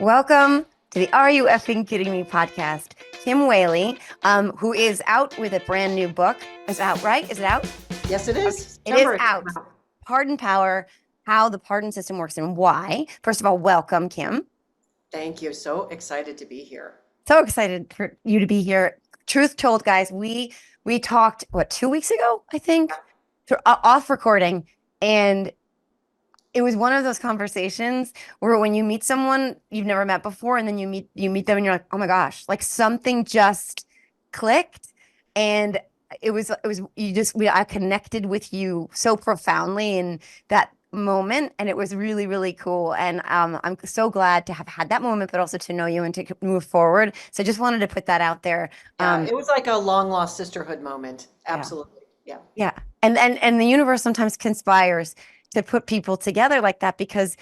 Welcome to the Are You Effing Kidding Me podcast. Kim Whaley, who is out with a brand new book. Is out, right? Is it out? Yes, it is. It is September it came out. out. Pardon Power, How the Pardon System Works and Why. First of all, welcome, Kim. Thank you. So excited to be here. So excited for you to be here. Truth told, guys, we talked, what, 2 weeks ago, I think, off recording. And it was one of those conversations where when you meet someone you've never met before and then you meet them and you're like, oh my gosh, like something just clicked. And it was I connected with you so profoundly in that moment, and it was really, really cool. And I'm so glad to have had that moment, but also to know you and to move forward. So I just wanted to put that out there. Yeah, it was like a long lost sisterhood moment. Yeah. Absolutely. Yeah. Yeah. And the universe sometimes conspires to put people together like that because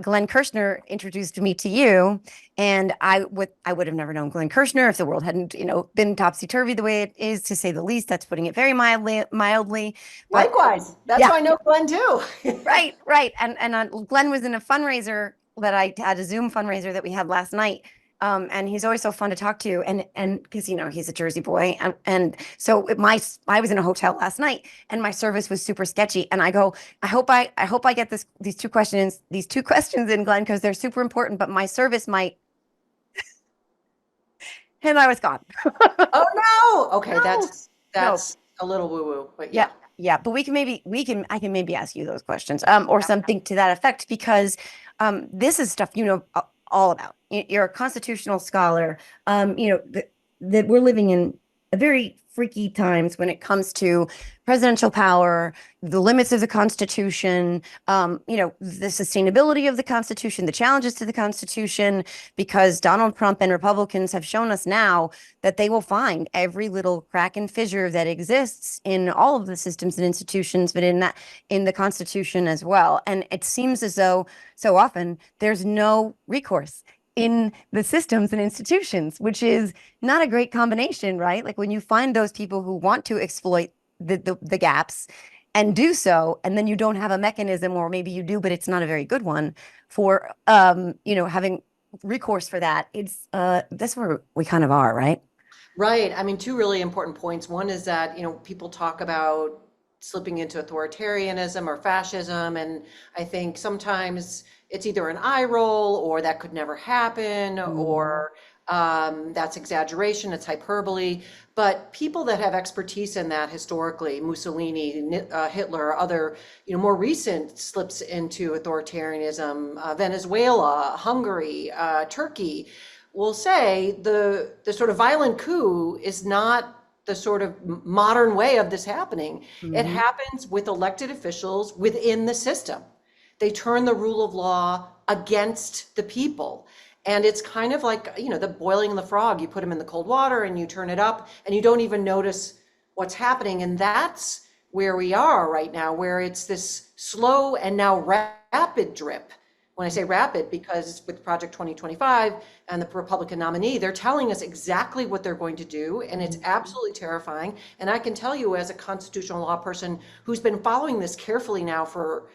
Glenn Kirshner introduced me to you, and I would have never known Glenn Kirshner if the world hadn't, been topsy-turvy the way it is, to say the least. That's putting it very mildly. But Likewise. That's yeah, why I know Glenn too. right. And Glenn was in a fundraiser that I had, a Zoom fundraiser that we had last night. And he's always so fun to talk to, and because he's a Jersey boy, and so I was in a hotel last night, and my service was super sketchy, and I go, I hope I get these two questions in, Glenn, because they're super important, but my service might, and I was gone. Oh no. Okay, No, no, that's a little woo-woo, but yeah, yeah. yeah, but I can maybe ask you those questions, or something to that effect, because this is stuff all about. You're a constitutional scholar. That we're living in a very freaky times when it comes to presidential power, the limits of the Constitution, the sustainability of the Constitution, the challenges to the Constitution, because Donald Trump and Republicans have shown us now that they will find every little crack and fissure that exists in all of the systems and institutions, but in the Constitution as well. And it seems as though so often there's no recourse in the systems and institutions, which is not a great combination, right? Like when you find those people who want to exploit the gaps and do so, and then you don't have a mechanism, or maybe you do, but it's not a very good one for having recourse for that. It's that's where we kind of are, right? Right. I mean, two really important points. One is that, people talk about slipping into authoritarianism or fascism, and I think sometimes it's either an eye roll or that could never happen, Mhm. or that's exaggeration, it's hyperbole. But people that have expertise in that historically, Mussolini, Hitler, other, more recent slips into authoritarianism, Venezuela, Hungary, Turkey, will say the sort of violent coup is not the sort of modern way of this happening. It Mhm. happens with elected officials within the system. They turn the rule of law against the people. And it's kind of like, the boiling the frog. You put them in the cold water and you turn it up and you don't even notice what's happening. And that's where we are right now, where it's this slow and now rapid drip. When I say rapid, because with Project 2025 and the Republican nominee, they're telling us exactly what they're going to do, and it's absolutely terrifying. And I can tell you, as a constitutional law person who's been following this carefully now for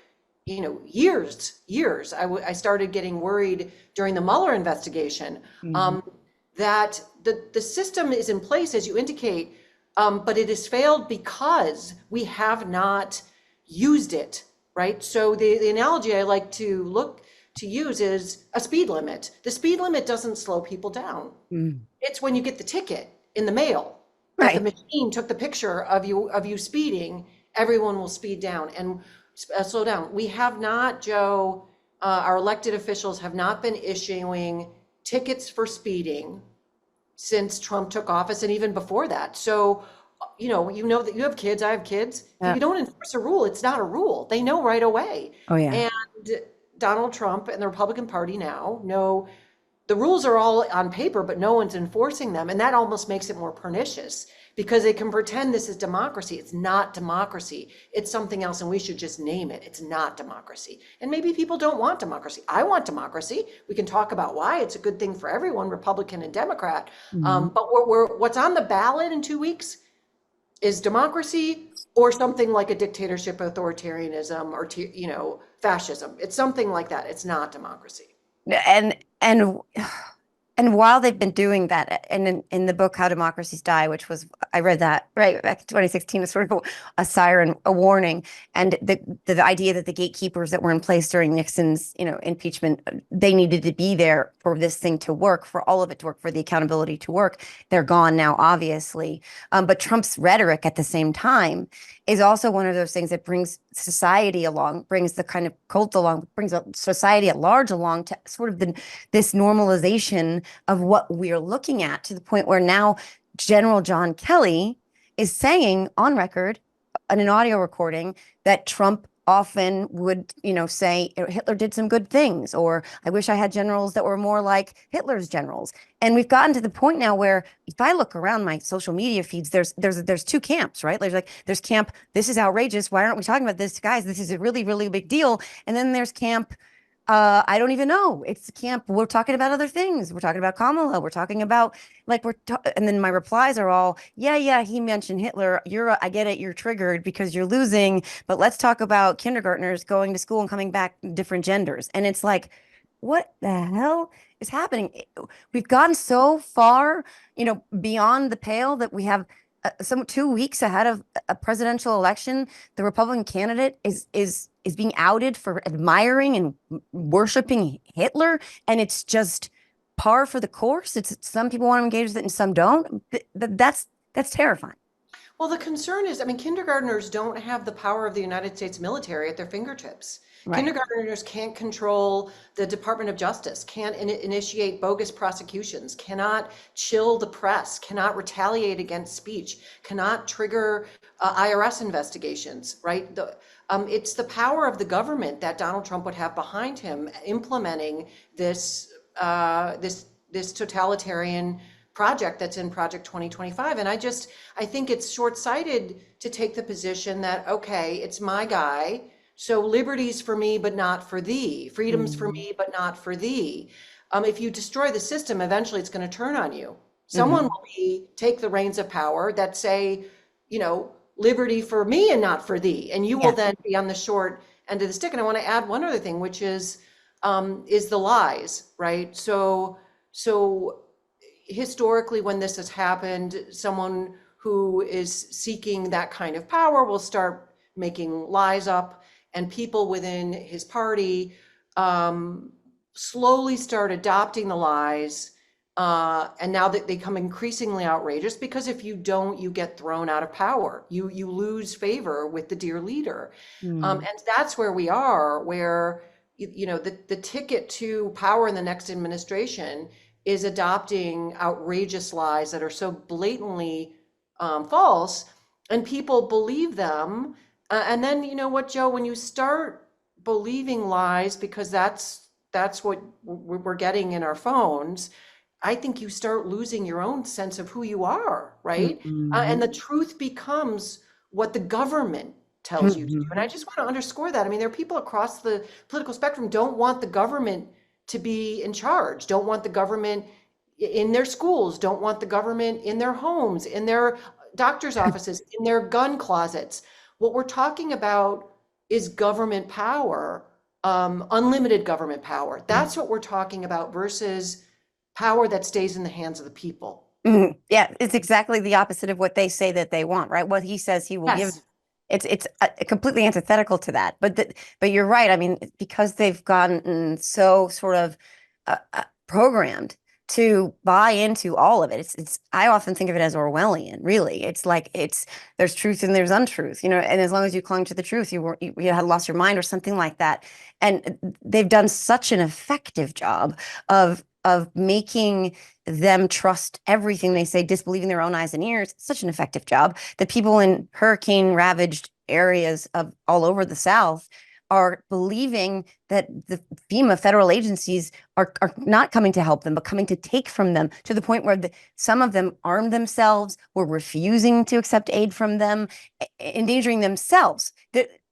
years. I started getting worried during the Mueller investigation, Mhm. that the system is in place, as you indicate, but it has failed because we have not used it, right? So the analogy I like to use is a speed limit. The speed limit doesn't slow people down. Mhm. It's when you get the ticket in the mail that the Right. machine took the picture of you speeding, everyone will speed down and slow down. We have not, Joe, our elected officials have not been issuing tickets for speeding since Trump took office and even before that. So, you know that you have kids, I have kids. If Yeah. you don't enforce a rule, it's not a rule. They know right away. Oh yeah. And Donald Trump and the Republican Party now know the rules are all on paper, but no one's enforcing them. And that almost makes it more pernicious because they can pretend this is democracy. It's not democracy. It's something else, and we should just name it. It's not democracy. And maybe people don't want democracy. I want democracy. We can talk about why it's a good thing for everyone, Republican and Democrat. Mhm. But what's on the ballot in 2 weeks is democracy or something like a dictatorship, authoritarianism, or fascism. It's something like that. It's not democracy. And and and while they've been doing that, and in the book How Democracies Die, which was, I read that right back in 2016, is sort of a siren, a warning, and the idea that the gatekeepers that were in place during Nixon's, impeachment, they needed to be there for this thing to work, for all of it to work, for the accountability to work. They're gone now, obviously. But Trump's rhetoric at the same time is also one of those things that brings society along, brings the kind of cult along, brings society at large along, to sort of this normalization of what we're looking at, to the point where now General John Kelly is saying on record in an audio recording that Trump often would, say Hitler did some good things, or I wish I had generals that were more like Hitler's generals. And we've gotten to the point now where if I look around my social media feeds, there's two camps, right? There's camp, this is outrageous. Why aren't we talking about this, guys? This is a really, really big deal. And then there's camp, I don't even know. It's camp. We're talking about other things. We're talking about Kamala. We're talking about and then my replies are all, yeah, he mentioned Hitler. I get it. You're triggered because you're losing, but let's talk about kindergartners going to school and coming back different genders. And it's like, what the hell is happening? We've gotten so far, beyond the pale that we have some 2 weeks ahead of a presidential election, the Republican candidate is being outed for admiring and worshiping Hitler, and it's just par for the course. It's some people want to engage with it and some don't. That's terrifying. Well, the concern is, I mean, kindergartners don't have the power of the United States military at their fingertips. Right. Kindergartners can't control the Department of Justice, can't initiate bogus prosecutions, cannot chill the press, cannot retaliate against speech, cannot trigger IRS investigations, right? It's the power of the government that Donald Trump would have behind him implementing this totalitarian project that's in Project 2025. And I think it's short-sighted to take the position that, okay, it's my guy, so liberties for me, but not for thee. Freedoms for me, but not for thee. If you destroy the system, eventually it's going to turn on you. Someone will take the reins of power that say, liberty for me and not for thee. And you will then be on the short end of the stick. And I want to add one other thing, which is the lies, right? So historically, when this has happened, someone who is seeking that kind of power will start making lies up, and people within his party slowly start adopting the lies. And now that they become increasingly outrageous, because if you don't, you get thrown out of power. You lose favor with the dear leader. And that's where we are, where, the ticket to power in the next administration is adopting outrageous lies that are so blatantly false, and people believe them. And then, you know what, Joe, when you start believing lies, because that's what we're getting in our phones, I think you start losing your own sense of who you are, right? And the truth becomes what the government tells you to do. And I just want to underscore that. I mean, there are people across the political spectrum don't want the government to be in charge, don't want the government in their schools, don't want the government in their homes, in their doctor's offices, in their gun closets. What we're talking about is government power, unlimited government power. That's what we're talking about, versus power that stays in the hands of the people. Yeah, it's exactly the opposite of what they say that they want, right? What he says he will give. It's completely antithetical to that. But you're right. I mean, because they've gotten so sort of programmed to buy into all of it. I often think of it as Orwellian, really. It's like there's truth and there's untruth, and as long as you clung to the truth, you had lost your mind or something like that. And they've done such an effective job of making them trust everything they say, disbelieving their own eyes and ears. It's such an effective job that people in hurricane ravaged areas of all over the South are believing that the FEMA federal agencies are not coming to help them, but coming to take from them, to the point where some of them armed themselves, were refusing to accept aid from them, endangering themselves,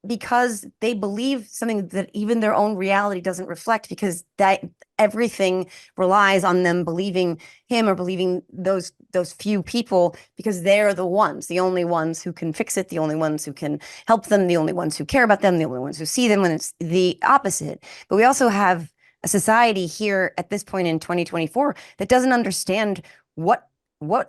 because they believe something that even their own reality doesn't reflect, because that everything relies on them believing him or believing those few people, because they're the only ones who can fix it, the only ones who can help them, the only ones who care about them, the only ones who see them, when it's the opposite. But we also have a society here at this point in 2024 that doesn't understand what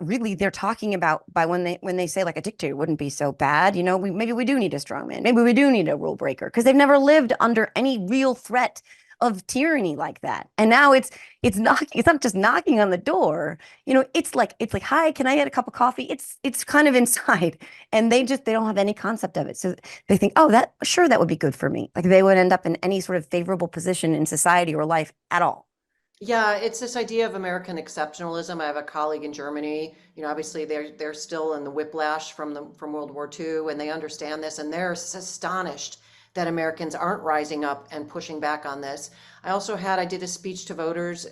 really they're talking about by when they say like a dictator wouldn't be so bad. Maybe we do need a strong man. Maybe we do need a rule breaker because they've never lived under any real threat of tyranny like that. And now it's not just knocking on the door. It's like, hi, can I get a cup of coffee? It's kind of inside. And they don't have any concept of it. So they think, oh, that would be good for me. Like they would end up in any sort of favorable position in society or life at all. Yeah, it's this idea of American exceptionalism. I have a colleague in Germany, obviously they're still in the whiplash from World War II, and they understand this, and they're astonished that Americans aren't rising up and pushing back on this. I did a speech to voters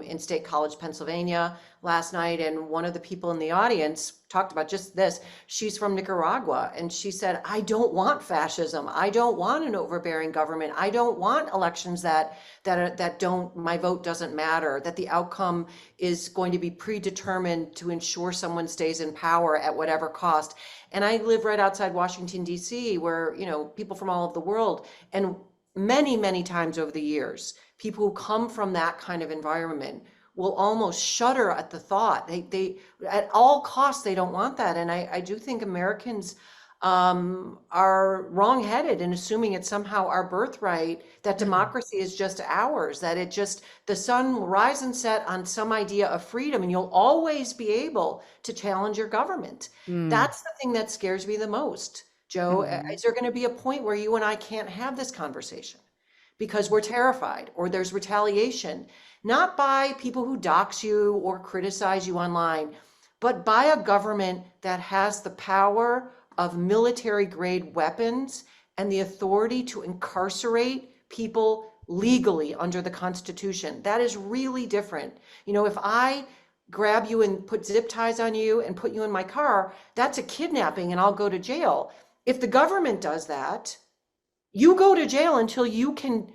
in State College, Pennsylvania last night, and one of the people in the audience talked about just this. She's from Nicaragua, and she said, I don't want fascism. I don't want an overbearing government. I don't want elections that my vote doesn't matter, that the outcome is going to be predetermined to ensure someone stays in power at whatever cost. And I live right outside Washington, D.C., where, people from all over the world, and many, many times over the years, people who come from that kind of environment will almost shudder at the thought. They at all costs, they don't want that. And I do think Americans are wrongheaded in assuming it's somehow our birthright, that democracy is just ours, that the sun will rise and set on some idea of freedom, and you'll always be able to challenge your government. Mm. That's the thing that scares me the most, Joe. Mhm. Is there going to be a point where you and I can't have this conversation because we're terrified, or there's retaliation, not by people who dox you or criticize you online, but by a government that has the power of military grade weapons and the authority to incarcerate people legally under the Constitution? That is really different. If I grab you and put zip ties on you and put you in my car, that's a kidnapping and I'll go to jail. If the government does that, you go to jail until you can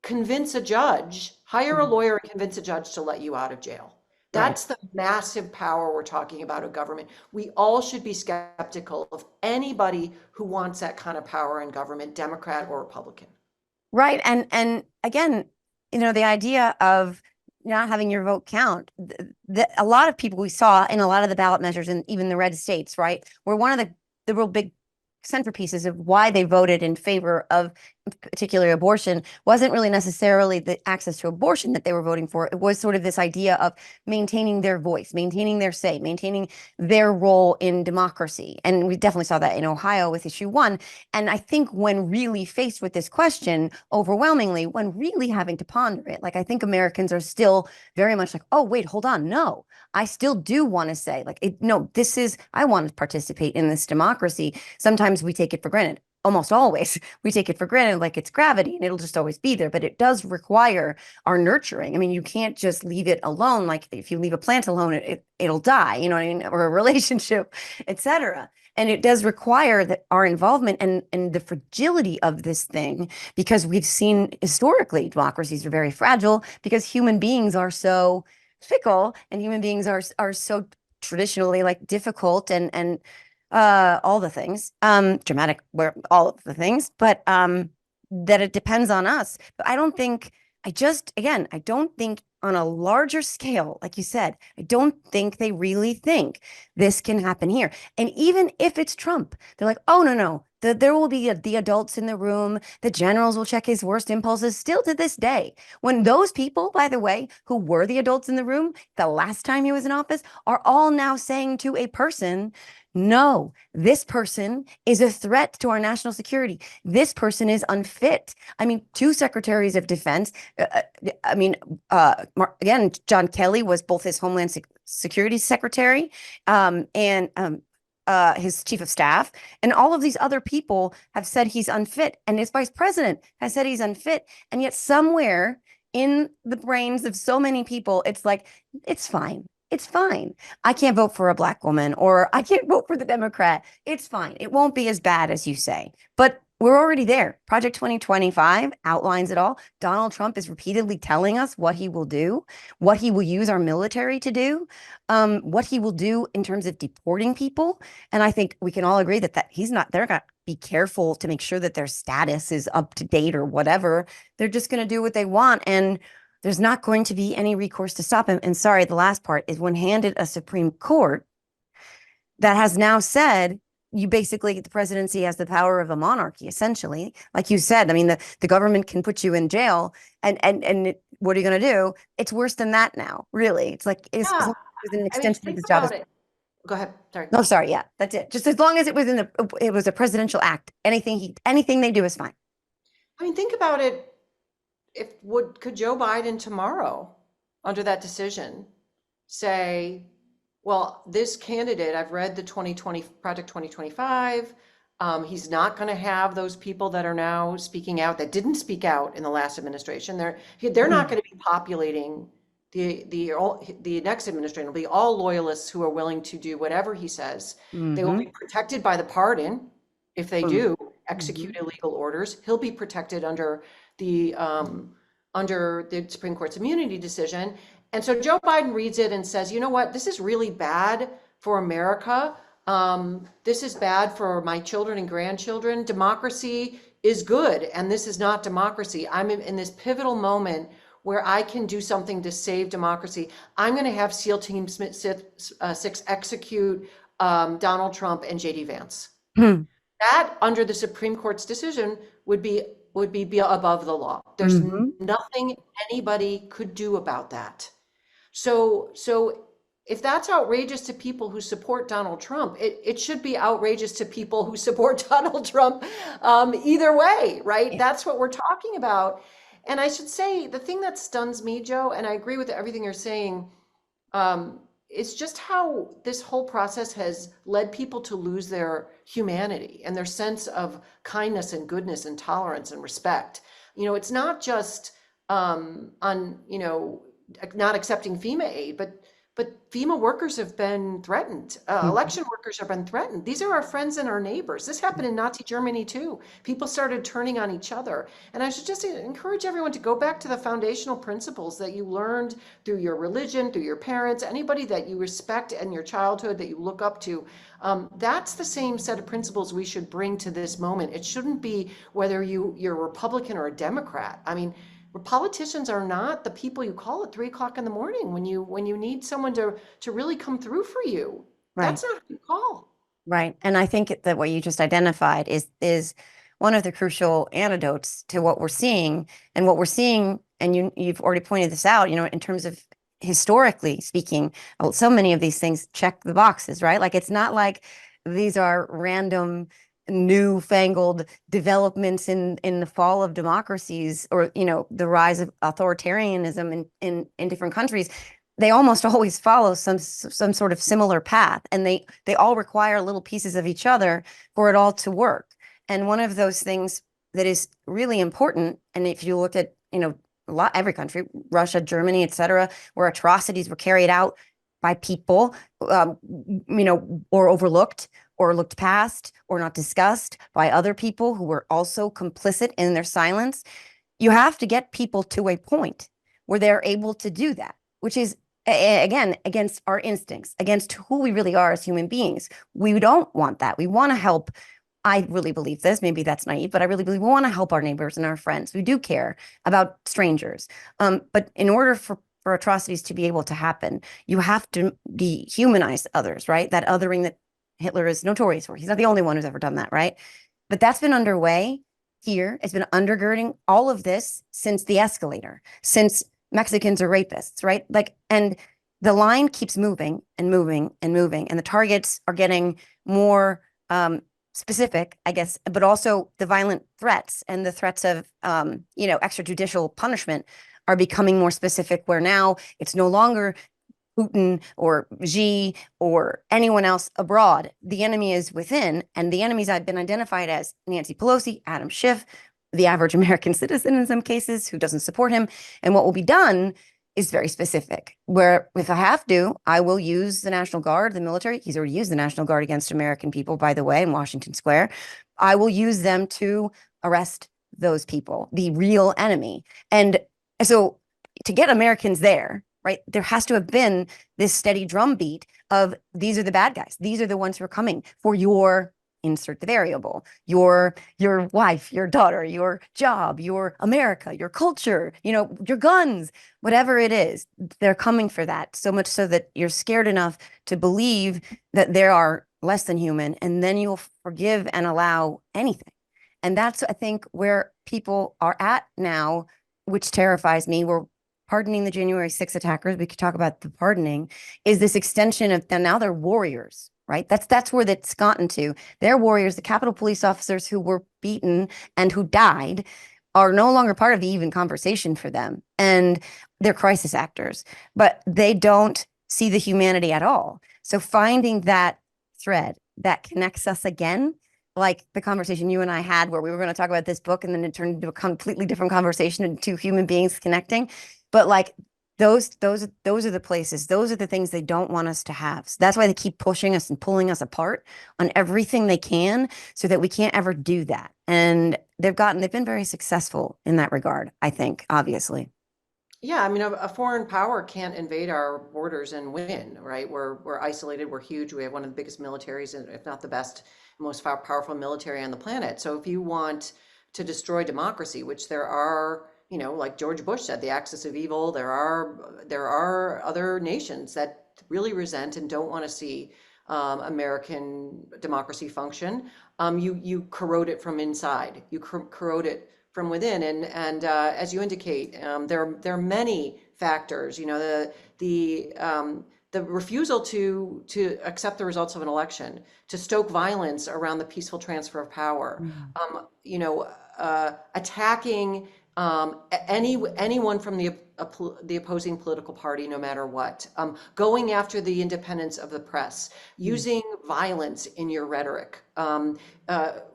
convince a judge, hire a lawyer and convince a judge to let you out of jail. Right. That's the massive power we're talking about of government. We all should be skeptical of anybody who wants that kind of power in government, Democrat or Republican. Right. And again, the idea of not having your vote count, a lot of people we saw in a lot of the ballot measures and even the red states, right, were one of the real big centerpieces of why they voted in favor of particularly abortion wasn't really necessarily the access to abortion that they were voting for. It was sort of this idea of maintaining their voice, maintaining their say, maintaining their role in democracy. And we definitely saw that in Ohio with issue 1. And I think when really faced with this question, overwhelmingly, when really having to ponder it, like I think Americans are still very much like, oh, wait, hold on. No, I still do want to say no, I want to participate in this democracy. Sometimes we take it for granted. Almost always we take it for granted like it's gravity and it'll just always be there, but it does require our nurturing. I mean, you can't just leave it alone. Like if you leave a plant alone, it'll die, you know what I mean? Or a relationship, etc. And it does require that our involvement and the fragility of this thing, because we've seen historically democracies are very fragile because human beings are so fickle and human beings are so traditionally like difficult and all the things, dramatic, where all of the things, but that it depends on us. But I don't think on a larger scale, like you said, I don't think they really think this can happen here. And even if it's Trump, they're like, oh, no, there will be the adults in the room. The generals will check his worst impulses still to this day. When those people, by the way, who were the adults in the room the last time he was in office are all now saying to a person, no, this person is a threat to our national security. This person is unfit. I mean, 2 secretaries of defense. Again, John Kelly was both his Homeland Security secretary and his chief of staff. And all of these other people have said he's unfit. And his vice president has said he's unfit. And yet somewhere in the brains of so many people, it's like, it's fine. It's fine. I can't vote for a Black woman or I can't vote for the Democrat. It's fine. It won't be as bad as you say. But we're already there. Project 2025 outlines it all. Donald Trump is repeatedly telling us what he will do, what he will use our military to do, what he will do in terms of deporting people. And I think we can all agree that they're going to be careful to make sure that their status is up to date or whatever. They're just going to do what they want. And There's not going to be any recourse to stop him. And sorry, the last part is when handed a Supreme Court that has now said you basically, the presidency has the power of a monarchy, essentially. Like you said, I mean, the government can put you in jail what are you going to do? It's worse than that now, really. It's like, as Yeah, long as it was an I mean, extension of think his job as, about it. Go ahead. Sorry. no, sorry, yeah, that's it. Just as long as it was a presidential act, anything they do is fine. I mean, think about it. If could Joe Biden tomorrow, under that decision, say, well, this candidate, I've read the 2020 Project 2025. He's not going to have those people that are now speaking out that didn't speak out in the last administration. They're not going to be populating the next administration. It'll be all loyalists who are willing to do whatever he says. They will Mm-hmm. be protected by the pardon if they do execute Mm-hmm. illegal orders. He'll be protected the under the Supreme Court's immunity decision. And so Joe Biden reads it and says, you know what, this is really bad for America. This is bad for my children and grandchildren. Democracy is good, and this is not democracy. I'm in this pivotal moment where I can do something to save democracy. I'm going to have SEAL Team 6 execute Donald Trump and JD Vance. Mm-hmm. That, under the Supreme Court's decision, would be above the law. There's Mm-hmm. nothing anybody could do about that. So if that's outrageous to people who support Donald Trump, it should be outrageous to people who support Donald Trump, either way, right? Yeah. That's what we're talking about. And I should say, the thing that stuns me, Joe, and I agree with everything you're saying, is just how this whole process has led people to lose their humanity and their sense of kindness and goodness and tolerance and respect. It's not just not accepting FEMA aid, but FEMA workers have been threatened. Election workers have been threatened. These are our friends and our neighbors. This happened in Nazi Germany too. People started turning on each other. And I should just encourage everyone to go back to the foundational principles that you learned through your religion, through your parents, anybody that you respect in your childhood that you look up to. That's the same set of principles we should bring to this moment. It shouldn't be whether you're a Republican or a Democrat. I mean, politicians are not the people you call at 3 o'clock in the morning when you need someone to really come through for you. Right. That's not who you call. Right. And I think that what you just identified is one of the crucial antidotes to what we're seeing. And what we're seeing, and you've already pointed this out, in terms of historically speaking, so many of these things check the boxes, right? Like it's not like these are random newfangled developments in the fall of democracies or the rise of authoritarianism in different countries. They almost always follow some sort of similar path, and they all require little pieces of each other for it all to work. And one of those things that is really important, and if you look at every country, Russia, Germany, etc., where atrocities were carried out by people, or overlooked, or looked past, or not discussed by other people who were also complicit in their silence. You have to get people to a point where they're able to do that, which is, again, against our instincts, against who we really are as human beings. We don't want that. We want to help. I really believe this. Maybe that's naive, but I really believe we want to help our neighbors and our friends. We do care about strangers. But in order for atrocities to be able to happen, you have to dehumanize others, right? That othering that Hitler is notorious for. He's not the only one who's ever done that, right? But that's been underway here. It's been undergirding all of this since the escalator, since Mexicans are rapists, right? And the line keeps moving and moving and moving, and the targets are getting more specific, I guess, but also the violent threats and the threats of, extrajudicial punishment are becoming more specific, where now it's no longer Putin or Xi or anyone else abroad. The enemy is within, and the enemies have been identified as Nancy Pelosi, Adam Schiff, the average American citizen in some cases who doesn't support him. And what will be done is very specific, where if I have to, I will use the National Guard, the military. He's already used the National Guard against American people, by the way, in Washington Square. I will use them to arrest those people, the real enemy. And so to get Americans there, right, there has to have been this steady drumbeat of these are the bad guys. These are the ones who are coming for your insert the variable, your wife, your daughter, your job, your America, your culture, your guns, whatever it is, they're coming for that, so much so that you're scared enough to believe that there are less than human, and then you'll forgive and allow anything. And that's, I think, where people are at now, which terrifies me. We're pardoning the January 6th attackers. We could talk about the pardoning, is this extension of, and now they're warriors, right? That's where that's gotten to. They're warriors. The Capitol police officers who were beaten and who died are no longer part of the even conversation for them. And they're crisis actors, but they don't see the humanity at all. So finding that thread that connects us again, like the conversation you and I had where we were going to talk about this book and then it turned into a completely different conversation and two human beings connecting. But like those are the places, those are the things they don't want us to have. So that's why they keep pushing us and pulling us apart on everything they can so that we can't ever do that. And they've been very successful in that regard, I think, obviously. Yeah, I mean, a foreign power can't invade our borders and win, right? We're isolated, we're huge, we have one of the biggest militaries, and if not the best, most powerful military on the planet. So if you want to destroy democracy, which there are, like George Bush said, the axis of evil, there are other nations that really resent and don't want to see American democracy function. You corrode it from inside. You corrode it from within, and as you indicate, there are many factors. The refusal to accept the results of an election, to stoke violence around the peaceful transfer of power, attacking anyone from the opposing political party, no matter what, going after the independence of the press, using violence in your rhetoric,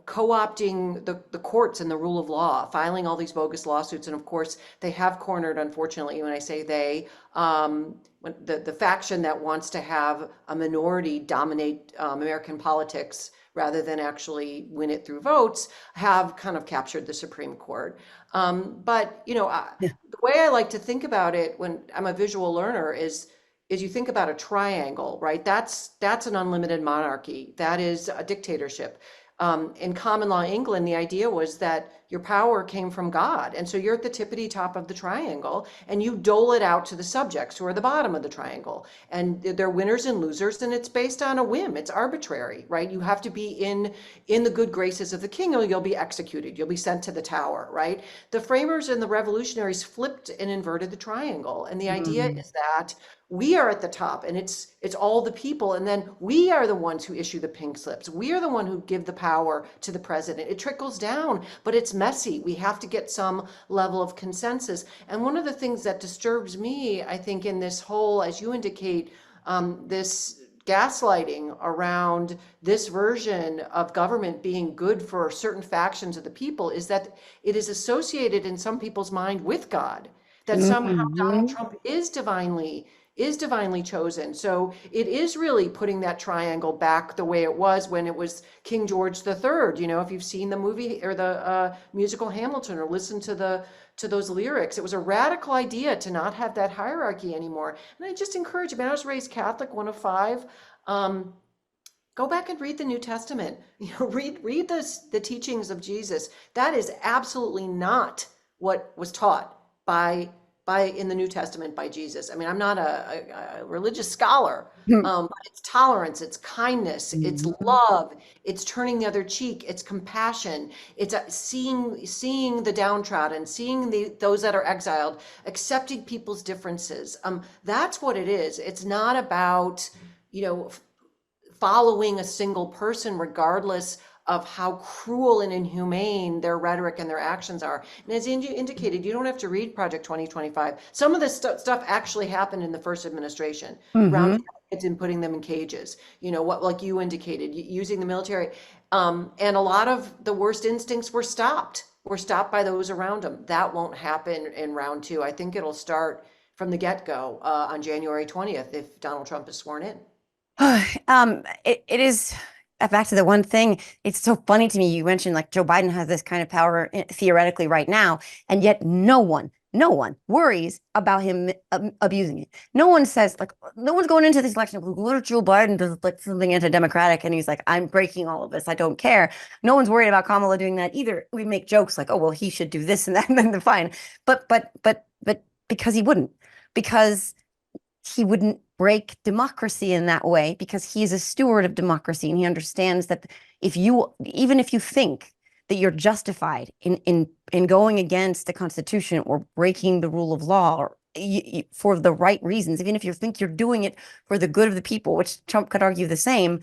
co-opting the courts and the rule of law, filing all these bogus lawsuits. And of course, they have cornered, unfortunately, when I say they, the faction that wants to have a minority dominate American politics rather than actually win it through votes, have kind of captured the Supreme Court. But the way I like to think about it when I'm a visual learner is you think about a triangle, right? That's an unlimited monarchy. That is a dictatorship. In common law England, the idea was that your power came from God. And so you're at the tippity top of the triangle and you dole it out to the subjects who are the bottom of the triangle. And they're winners and losers, and it's based on a whim. It's arbitrary, right? You have to be in the good graces of the king or you'll be executed. You'll be sent to the tower, right? The framers and the revolutionaries flipped and inverted the triangle. And the idea is that we are at the top and it's all the people, and then we are the ones who issue the pink slips. We are the one who give the power to the president. It trickles down, but it's messy. We have to get some level of consensus. And one of the things that disturbs me, I think, in this whole, as you indicate, this gaslighting around this version of government being good for certain factions of the people, is that it is associated in some people's mind with God, that somehow Donald Trump is divinely chosen. So it is really putting that triangle back the way it was when it was King George III. If you've seen the movie or the musical Hamilton or listened to those lyrics, it was a radical idea to not have that hierarchy anymore. And I just encourage you, I was raised Catholic, one of five. Go back and read the New Testament. Read the teachings of Jesus. That is absolutely not what was taught by in the New Testament by Jesus. I mean, I'm not a religious scholar, but it's tolerance, it's kindness, it's love, it's turning the other cheek, it's compassion, it's seeing the downtrodden, seeing those that are exiled, accepting people's differences. That's what it is. It's not about, following a single person, regardless of how cruel and inhumane their rhetoric and their actions are. And as you indicated, you don't have to read Project 2025. Some of this stuff actually happened in the first administration, rounding up kids and putting them in cages, like you indicated, using the military. And a lot of the worst instincts were stopped by those around them. That won't happen in round two. I think it'll start from the get-go on January 20th if Donald Trump is sworn in. It is back to the one thing. It's so funny to me. You mentioned like Joe Biden has this kind of power theoretically right now, and yet no one no one worries about him abusing it. No one says, like, no one's going into this election, what if Joe Biden does like something anti-democratic and he's like, I'm breaking all of this, I don't care. No one's worried about Kamala doing that either. We make jokes like, oh, well, he should do this and that, and then they're fine. But because because he wouldn't break democracy in that way, because he's a steward of democracy and he understands that even if you think that you're justified in going against the Constitution or breaking the rule of law or for the right reasons, even if you think you're doing it for the good of the people, which Trump could argue the same,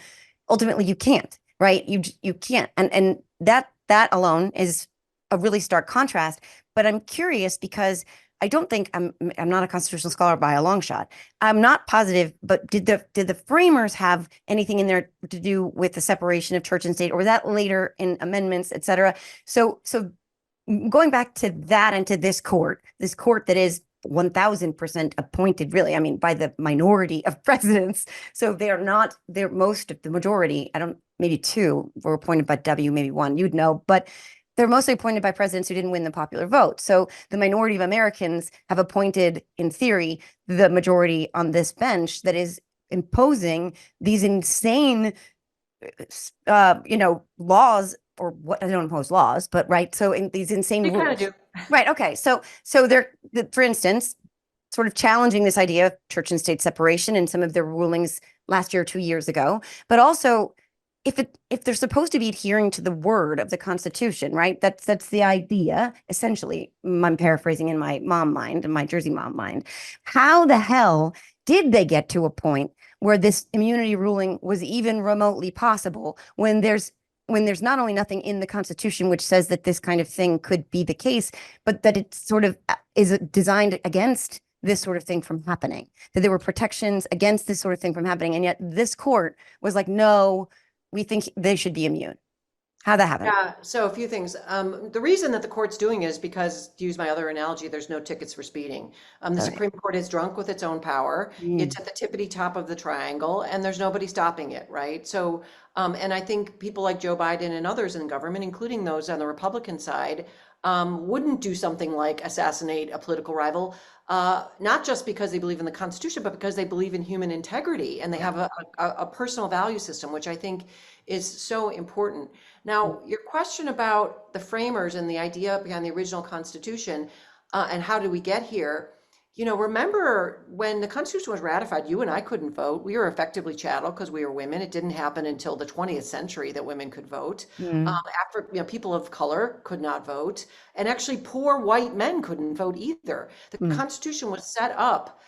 ultimately you can't, right? You can't, and that alone is a really stark contrast. But I'm curious because I don't think I'm not a constitutional scholar by a long shot. I'm not positive, but did the framers have anything in there to do with the separation of church and state, or was that later in amendments, et cetera? So going back to that and to this court that is 1000% appointed, really, I mean, by the minority of presidents. So they're most of the majority. Maybe two were appointed by W, maybe one, you'd know, but they're mostly appointed by presidents who didn't win the popular vote. So the minority of Americans have appointed, in theory, the majority on this bench that is imposing these insane, laws, or what, I don't impose laws, but right. So in these insane You kind rules. of do. Right. Okay. So they're, for instance, sort of challenging this idea of church and state separation in some of their rulings last year or 2 years ago, but also if they're supposed to be adhering to the word of the Constitution, right? That's the idea, essentially. I'm paraphrasing in my mom mind, in my Jersey mom mind. How the hell did they get to a point where this immunity ruling was even remotely possible when there's not only nothing in the Constitution which says that this kind of thing could be the case, but that it sort of is designed against this sort of thing from happening, that there were protections against this sort of thing from happening. And yet this court was like, no, we think they should be immune. How'd that happen? Yeah, so a few things. The reason that the court's doing it is because, to use my other analogy, there's no tickets for speeding. The Okay. Supreme Court is drunk with its own power. It's at the tippity top of the triangle, and there's nobody stopping it, right? So, and I think people like Joe Biden and others in government, including those on the Republican side, wouldn't do something like assassinate a political rival, not just because they believe in the Constitution, but because they believe in human integrity and they have a personal value system, which I think is so important. Now, your question about the framers and the idea behind the original Constitution, and how did we get here? Remember when the Constitution was ratified, you and I couldn't vote. We were effectively chattel because we were women. It didn't happen until the 20th century that women could vote. After, people of color could not vote, and actually poor white men couldn't vote either. The Constitution was set up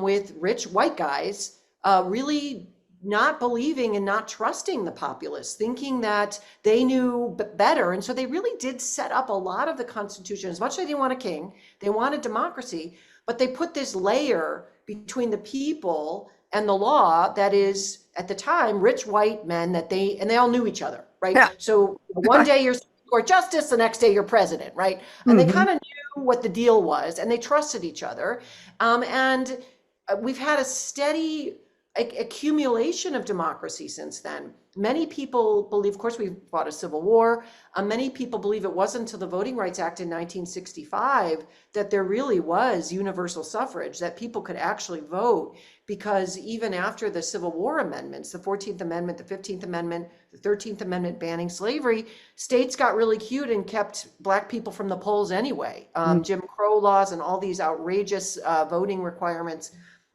with rich white guys really not believing and not trusting the populace, thinking that they knew better. And so they really did set up a lot of the Constitution. As much as they didn't want a king, they wanted democracy, but they put this layer between the people and the law that is, at the time, rich white men and they all knew each other, right? Yeah. So one day you're Supreme Court justice, the next day you're president, right? And they kind of knew what the deal was, and they trusted each other. And we've had a steady accumulation of democracy since then. Many people believe, of course, we fought a civil war. Many people believe it wasn't until the Voting Rights Act in 1965 that there really was universal suffrage, that people could actually vote, because even after the Civil War amendments, the 14th Amendment, the 15th Amendment, the 13th Amendment banning slavery, states got really cute and kept Black people from the polls anyway. Jim Crow laws and all these outrageous voting requirements.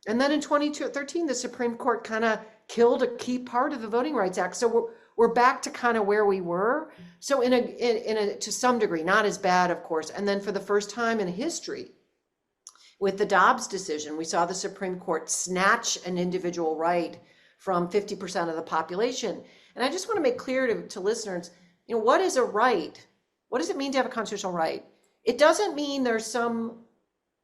And then in 2013, the Supreme Court kind of killed a key part of the Voting Rights Act. So we're back to kind of where we were. So in a to some degree, not as bad, of course. And then for the first time in history, with the Dobbs decision, we saw the Supreme Court snatch an individual right from 50% of the population. And I just want to make clear to listeners, what is a right? What does it mean to have a constitutional right? It doesn't mean there's some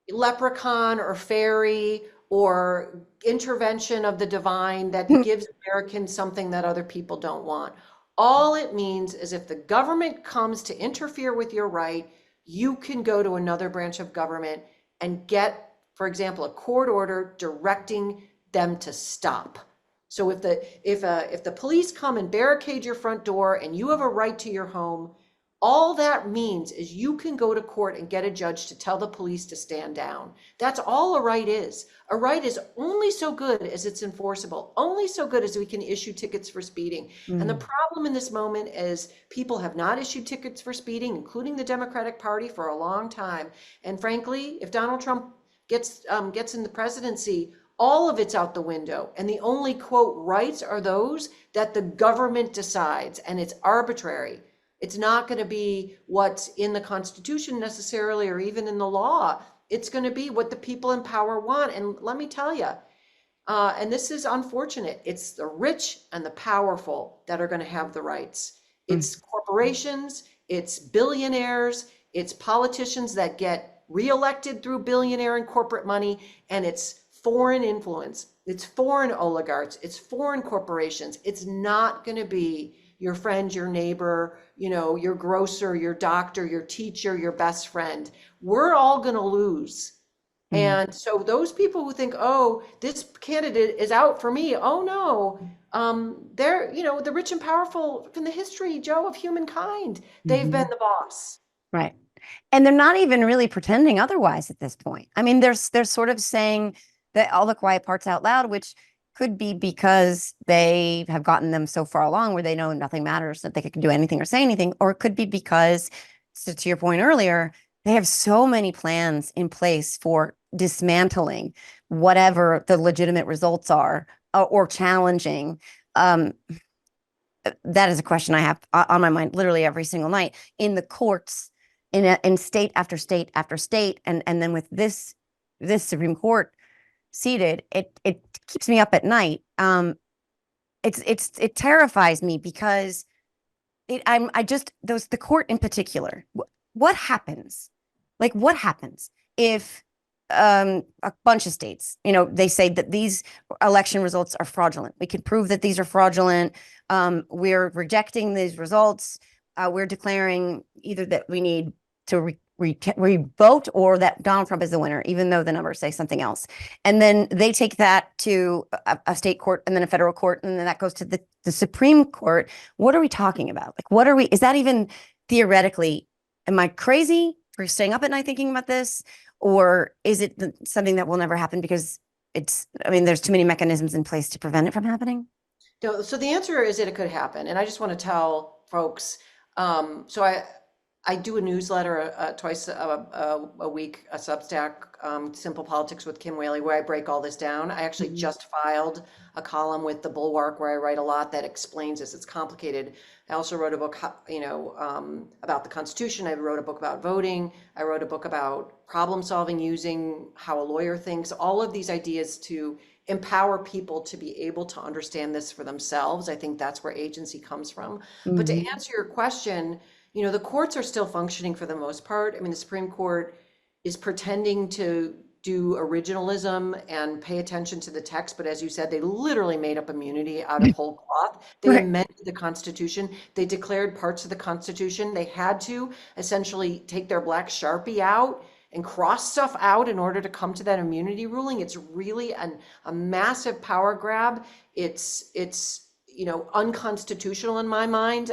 leprechaun or fairy or intervention of the divine that gives Americans something that other people don't want. All it means is if the government comes to interfere with your right, you can go to another branch of government and get, for example, a court order directing them to stop. So if the police come and barricade your front door and you have a right to your home, All that means is you can go to court and get a judge to tell the police to stand down. That's all a right is. A right is only so good as it's enforceable, only so good as we can issue tickets for speeding. And the problem in this moment is people have not issued tickets for speeding, including the Democratic Party, for a long time. And frankly, if Donald Trump gets in the presidency, all of it's out the window. And the only, quote, rights are those that the government decides, and it's arbitrary. It's not going to be what's in the Constitution necessarily, or even in the law. It's going to be what the people in power want. And let me tell you, and this is unfortunate, it's the rich and the powerful that are going to have the rights. It's corporations, it's billionaires, it's politicians that get reelected through billionaire and corporate money, and it's foreign influence. It's foreign oligarchs, it's foreign corporations. It's not going to be your friend, your neighbor, your grocer, your doctor, your teacher, your best friend. We're all going to lose. And so those people who think, oh, this candidate is out for me. Oh, no, they're, the rich and powerful in the history, Joe, of humankind. They've been the boss. Right. And they're not even really pretending otherwise at this point. I mean, they're sort of saying that all the quiet parts out loud, which could be because they have gotten them so far along where they know nothing matters, that they can do anything or say anything, or it could be because, so to your point earlier, they have so many plans in place for dismantling whatever the legitimate results are, or challenging. That is a question I have on my mind literally every single night in the courts, in state after state after state, and then with this Supreme Court seated, it keeps me up at night. It terrifies me because the court in particular. What happens? Like, what happens if a bunch of states, they say that these election results are fraudulent? We can prove that these are fraudulent. We're rejecting these results. We're declaring either that we need to re-vote or that Donald Trump is the winner, even though the numbers say something else. And then they take that to a state court and then a federal court, and then that goes to the Supreme Court. What are we talking about? Like, is that even theoretically, am I crazy for staying up at night thinking about this? Or is it something that will never happen because there's too many mechanisms in place to prevent it from happening? No, so the answer is that it could happen. And I just want to tell folks, so I do a newsletter twice a week, a Substack, Simple Politics with Kim Whaley, where I break all this down. I actually just filed a column with The Bulwark where I write a lot that explains this. It's complicated. I also wrote a book, about the Constitution. I wrote a book about voting. I wrote a book about problem solving using how a lawyer thinks. All of these ideas to empower people to be able to understand this for themselves. I think that's where agency comes from. But to answer your question, the courts are still functioning for the most part. I mean, the Supreme Court is pretending to do originalism and pay attention to the text, but as you said, they literally made up immunity out of whole cloth. They amended the Constitution. They declared parts of the Constitution. They had to essentially take their black Sharpie out and cross stuff out in order to come to that immunity ruling. It's really a massive power grab. It's unconstitutional in my mind.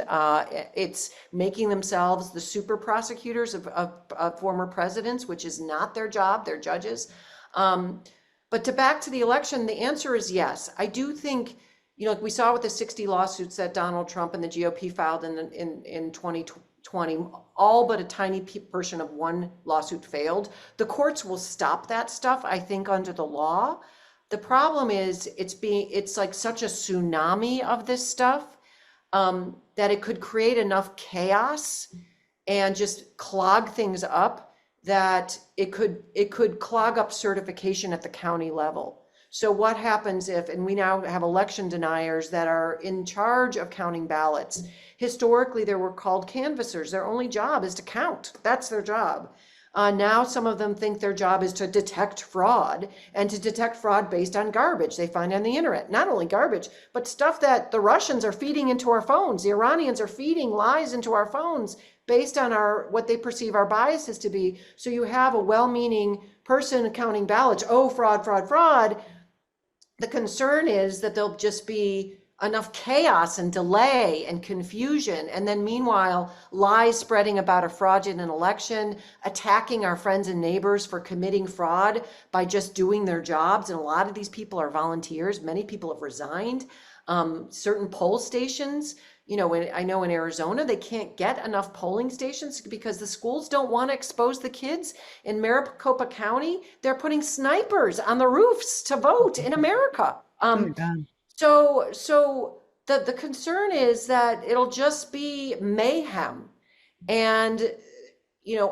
It's making themselves the super prosecutors of former presidents, which is not their job. They're judges. But back to the election, the answer is yes. I do think, like we saw with the 60 lawsuits that Donald Trump and the GOP filed in 2020, all but a tiny portion of one lawsuit failed. The courts will stop that stuff, I think, under the law. The problem is it's like such a tsunami of this stuff that it could create enough chaos and just clog things up that it could clog up certification at the county level. So what happens and we now have election deniers that are in charge of counting ballots. Historically, they were called canvassers. Their only job is to count. That's their job. Now some of them think their job is to detect fraud, and to detect fraud based on garbage they find on the internet. Not only garbage, but stuff that the Russians are feeding into our phones. The Iranians are feeding lies into our phones based on what they perceive our biases to be. So you have a well-meaning person counting ballots. Oh, fraud, fraud, fraud. The concern is that there'll just be enough chaos and delay and confusion, and then meanwhile lies spreading about a fraudulent election, attacking our friends and neighbors for committing fraud by just doing their jobs. And a lot of these people are volunteers. Many people have resigned. Certain poll stations, I know in Arizona, they can't get enough polling stations because the schools don't want to expose the kids. In Maricopa County, they're putting snipers on the roofs to vote in America. Oh my God. So the concern is that it'll just be mayhem. And,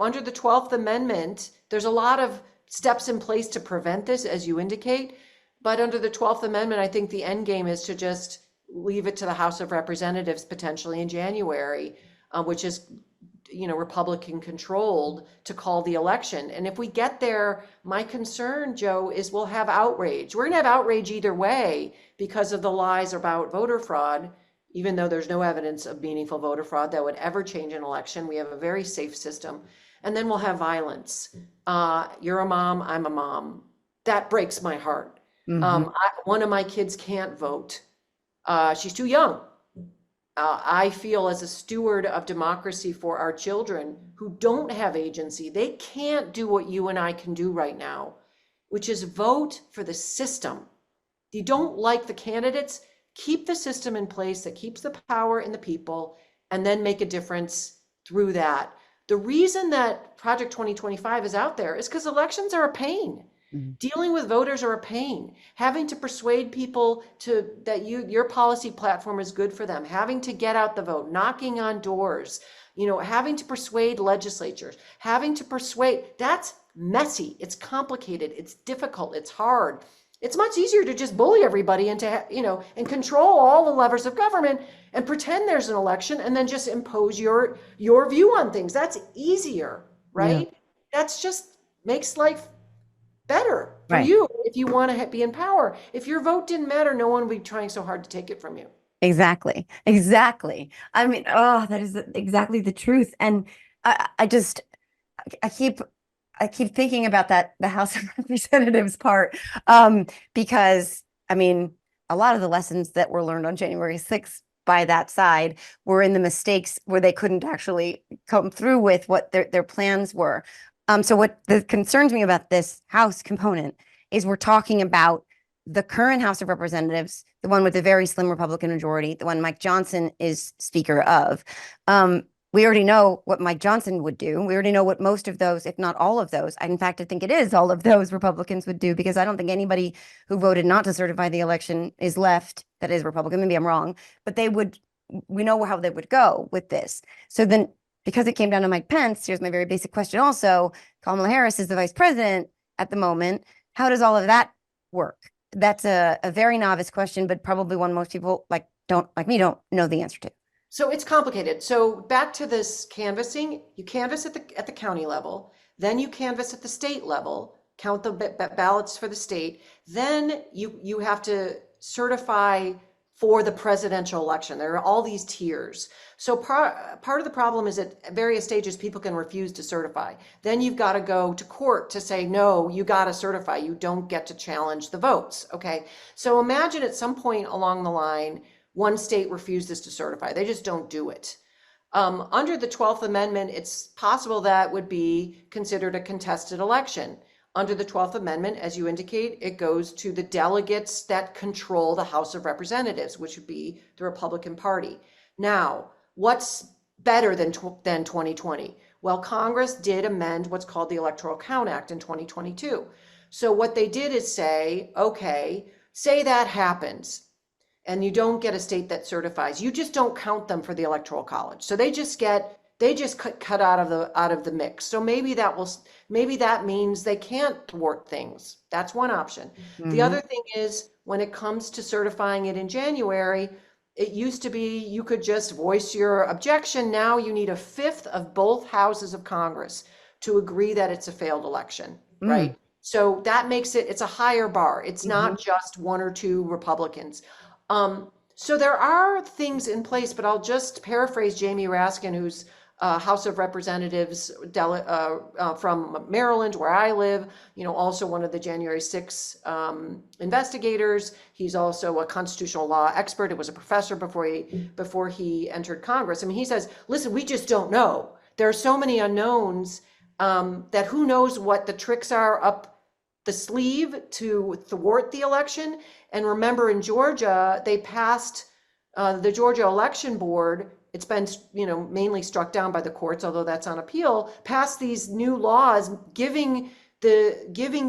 under the 12th Amendment, there's a lot of steps in place to prevent this, as you indicate. But under the 12th Amendment, I think the end game is to just leave it to the House of Representatives potentially in January, which is Republican controlled, to call the election. And if we get there, my concern, Joe, is we'll have outrage. We're going to have outrage either way because of the lies about voter fraud, even though there's no evidence of meaningful voter fraud that would ever change an election. We have a very safe system. And then we'll have violence. You're a mom, I'm a mom. That breaks my heart. One of my kids can't vote. She's too young. I feel as a steward of democracy for our children who don't have agency, they can't do what you and I can do right now, which is vote for the system. If you don't like the candidates, keep the system in place that keeps the power in the people, and then make a difference through that. The reason that Project 2025 is out there is because elections are a pain. Dealing with voters are a pain. Having to persuade people that your policy platform is good for them, having to get out the vote, knocking on doors, having to persuade legislatures, that's messy, it's complicated, it's difficult, it's hard. It's much easier to just bully everybody and and control all the levers of government and pretend there's an election and then just impose your view on things. That's easier, right? Yeah. That's just makes life better for you if you want to be in power. If your vote didn't matter, no one would be trying so hard to take it from you. Exactly. I mean, that is exactly the truth. And I keep thinking about the House of Representatives part, because I mean, a lot of the lessons that were learned on January 6th by that side were in the mistakes where they couldn't actually come through with what their plans were. So what concerns me about this House component is we're talking about the current House of Representatives, the one with a very slim Republican majority, the one Mike Johnson is Speaker of. We already know what Mike Johnson would do. We already know what most of those, if not all of those, in fact, I think it is all of those Republicans would do, because I don't think anybody who voted not to certify the election is left that is Republican. Maybe I'm wrong, but we know how they would go with this. So then, because it came down to Mike Pence, here's my very basic question also. Kamala Harris is the vice president at the moment. How does all of that work? That's a very novice question, but probably one most people don't know the answer to. So it's complicated. So back to this canvassing, you canvass at the county level, then you canvass at the state level, count the ballots for the state, then you have to certify for the presidential election. There are all these tiers. So part of the problem is at various stages, people can refuse to certify. Then you've got to go to court to say, no, you got to certify. You don't get to challenge the votes. Okay. So imagine at some point along the line, one state refuses to certify. They just don't do it. Under the 12th Amendment, it's possible that would be considered a contested election. Under the 12th Amendment, as you indicate, it goes to the delegates that control the House of Representatives, which would be the Republican Party. Now, what's better than 2020? Well, Congress did amend what's called the Electoral Count Act in 2022. So what they did is say, okay, say that happens and you don't get a state that certifies, you just don't count them for the Electoral College. So they just cut out of the mix. So maybe that means they can't thwart things. That's one option. Mm-hmm. The other thing is, when it comes to certifying it in January, it used to be you could just voice your objection. Now you need a fifth of both houses of Congress to agree that it's a failed election, right? So that makes it's a higher bar. It's not just one or two Republicans. So there are things in place, but I'll just paraphrase Jamie Raskin, who's House of Representatives from Maryland, where I live, also one of the January 6 investigators. He's also a constitutional law expert. It was a professor before he entered Congress. I mean, he says, listen, we just don't know. There are so many unknowns that who knows what the tricks are up the sleeve to thwart the election. And remember, in Georgia, they passed the Georgia Election Board. It's been, mainly struck down by the courts, although that's on appeal, passed these new laws giving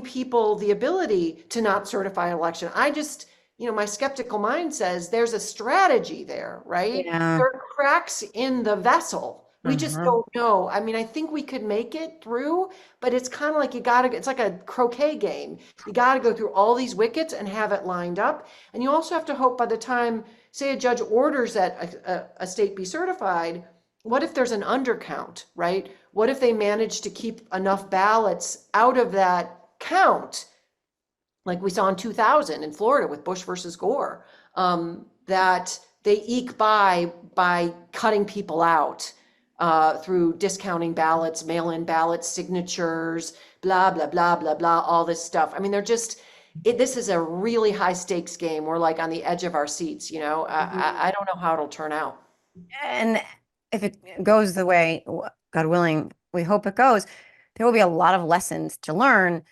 people the ability to not certify an election. I just, my skeptical mind says there's a strategy there, right? Yeah. There are cracks in the vessel. We just Mhm. don't know. I mean, I think we could make it through, but it's kind of like it's like a croquet game. You got to go through all these wickets and have it lined up. And you also have to hope by the time, say, a judge orders that a state be certified, what if there's an undercount, right? What if they manage to keep enough ballots out of that count, like we saw in 2000 in Florida with Bush versus Gore, that they eke by cutting people out through discounting ballots, mail-in ballots, signatures, blah, blah, blah, blah, blah, all this stuff. I mean, this is a really high stakes game. We're like on the edge of our seats, I don't know how it'll turn out. And if it goes the way, God willing, we hope it goes, there will be a lot of lessons to learn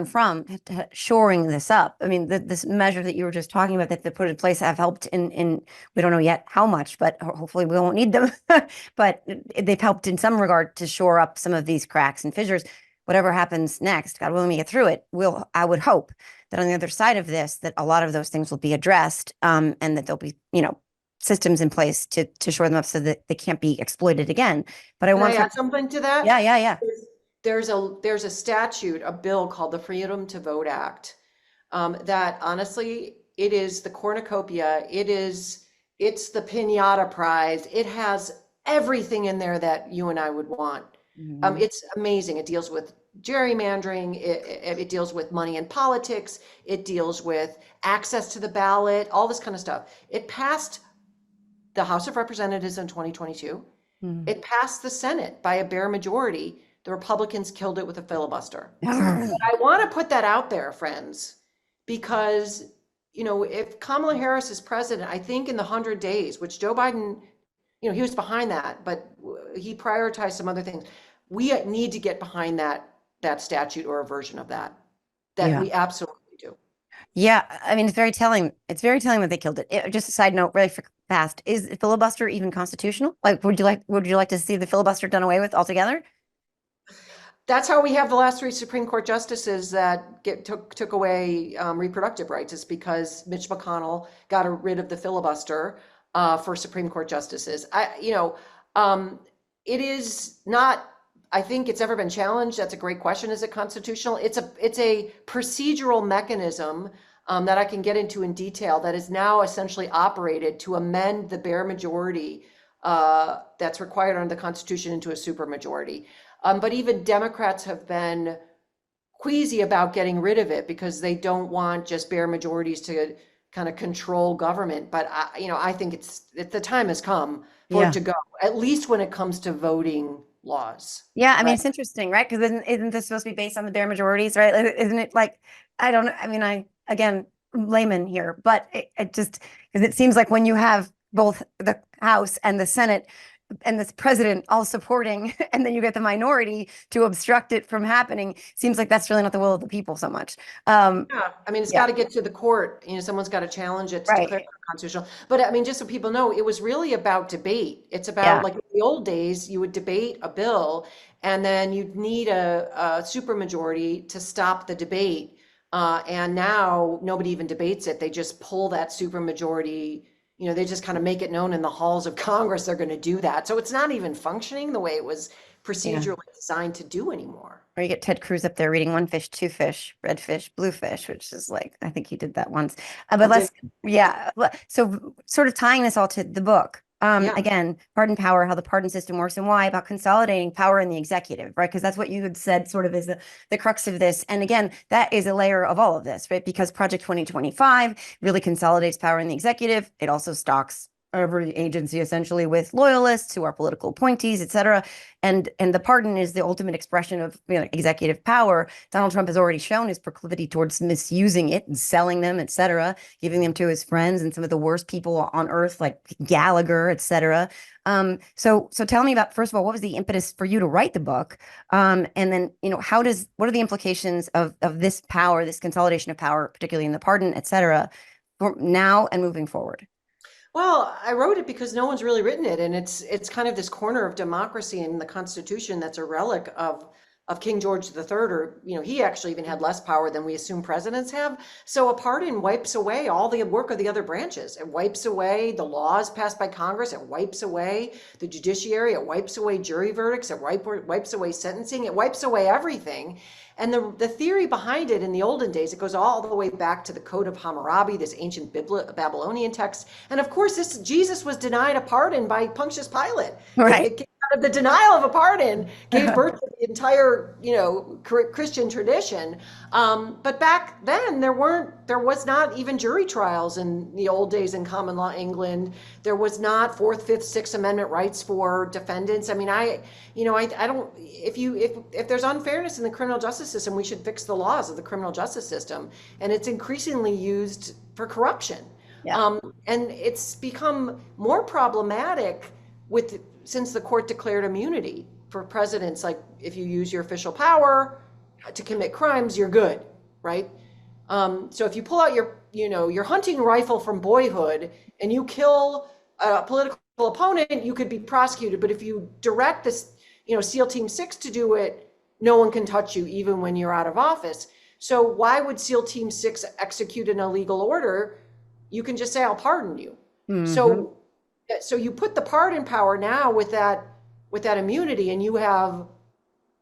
from shoring this up. I mean, this measure that you were just talking about that they put in place have helped in we don't know yet how much, but hopefully we won't need them. But they've helped in some regard to shore up some of these cracks and fissures. Whatever happens next, God willing, we get through it. I would hope that on the other side of this, that a lot of those things will be addressed, and that there'll be, systems in place to shore them up so that they can't be exploited again. But I Can I want add something to that? yeah, yeah, yeah. There's a statute, a bill called the Freedom to Vote Act, that honestly, it is the cornucopia. It's the pinata prize. It has everything in there that you and I would want. Mhm. It's amazing. It deals with gerrymandering. It deals with money in politics. It deals with access to the ballot, all this kind of stuff. It passed the House of Representatives in 2022. Mhm. It passed the Senate by a bare majority. The Republicans killed it with a filibuster. I want to put that out there, friends, because, if Kamala Harris is president, I think in the 100 days, which Joe Biden, he was behind that, but he prioritized some other things. We need to get behind that statute or a version of that Yeah. we absolutely do. Yeah, I mean, it's very telling. It's very telling that they killed it. Just a side note, really fast. Is filibuster even constitutional? Like, would you like to see the filibuster done away with altogether? That's how we have the last three Supreme Court justices that took away reproductive rights. Is because Mitch McConnell got rid of the filibuster for Supreme Court justices. It is not. I think it's ever been challenged. That's a great question. Is it constitutional? It's a procedural mechanism that I can get into in detail that is now essentially operated to amend the bare majority that's required under the Constitution into a supermajority. But even Democrats have been queasy about getting rid of it because they don't want just bare majorities to kind of control government. But I think the time has come for Yeah. it to go, at least when it comes to voting laws. Yeah, I mean, Right? it's interesting, right? Because isn't this supposed to be based on the bare majorities, right? Like, isn't it like, I don't know. I mean, again, layman here, but it just, because it seems like when you have both the House and the Senate and the president all supporting, and then you get the minority to obstruct it from happening, seems like that's really not the will of the people so much. Yeah, I mean, it's Yeah, got to get to the court. Someone's got to challenge it to declare right. it unconstitutional. But I mean, just so people know, it was really about debate. It's about, Yeah. like in the old days, you would debate a bill and then you'd need a supermajority to stop the debate. And now nobody even debates it. They just pull that supermajority, they just kind of make it known in the halls of Congress they're going to do that. So it's not even functioning the way it was Yeah. procedurally designed to do anymore. Or you get Ted Cruz up there reading one fish, two fish, red fish, blue fish, which is like, I think he did that once. I But did. yeah. So sort of tying this all to the book. Yeah. Again, pardon power, how the pardon system works and why, about consolidating power in the executive, right? Because that's what you had said sort of is the crux of this. And again, that is a layer of all of this, right? Because Project 2025 really consolidates power in the executive. It also stalks every agency essentially with loyalists who are political appointees, et cetera. And the pardon is the ultimate expression of, you know, executive power. Donald Trump has already shown his proclivity towards misusing it and selling them, et cetera, giving them to his friends and some of the worst people on earth, like Gallagher, et cetera. So tell me about, first of all, what was the impetus for you to write the book? And then, you know, what are the implications of this power, this consolidation of power, particularly in the pardon, et cetera, for now and moving forward? Well, I wrote it because no one's really written it, and it's kind of this corner of democracy in the Constitution that's a relic of King George III, or he actually even had less power than we assume presidents have. So a pardon wipes away all the work of the other branches. It wipes away the laws passed by Congress. It wipes away the judiciary. It wipes away jury verdicts. It wipes away sentencing. It wipes away everything. And the theory behind it in the olden days, it goes all the way back to the Code of Hammurabi, this ancient Babylonian text. And of course, Jesus was denied a pardon by Pontius Pilate. Right. It came out of the denial of a pardon, gave birth to the entire, Christian tradition. But back then, there was not even jury trials in the old days in common law England. There was not Fourth, Fifth, Sixth Amendment rights for defendants. I mean, I don't. If there's unfairness in the criminal justice system, we should fix the laws of the criminal justice system. And it's increasingly used for corruption. Yeah. And it's become more problematic since the court declared immunity for presidents. Like, if you use your official power to commit crimes, you're good, right? So if you pull out your hunting rifle from boyhood and you kill a political opponent, you could be prosecuted. But if you direct this, SEAL Team 6 to do it, no one can touch you, even when you're out of office. So why would SEAL Team 6 execute an illegal order? You can just say, I'll pardon you. Mm-hmm. So you put the pardon power now with that immunity, and you have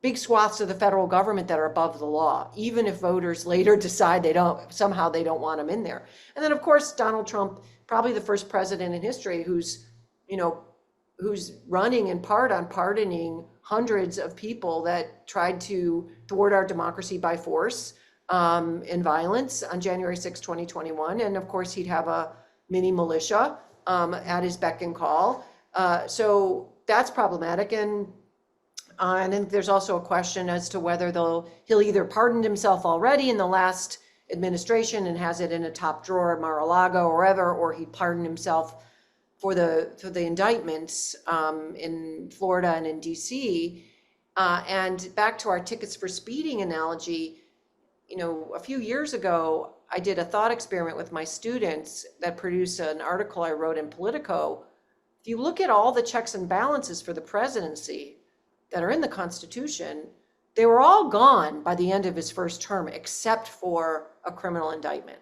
big swaths of the federal government that are above the law, even if voters later decide they don't want them in there. And then, of course, Donald Trump, probably the first president in history who's running in part on pardoning hundreds of people that tried to thwart our democracy by force and violence on January 6, 2021. And of course, he'd have a mini militia at his beck and call. So that's problematic. And then there's also a question as to whether he'll either pardoned himself already in the last administration and has it in a top drawer at Mar-a-Lago or wherever, or he pardoned himself for the indictments in Florida and in DC. And back to our tickets for speeding analogy, a few years ago, I did a thought experiment with my students that produced an article I wrote in Politico. If you look at all the checks and balances for the presidency that are in the Constitution, they were all gone by the end of his first term, except for a criminal indictment.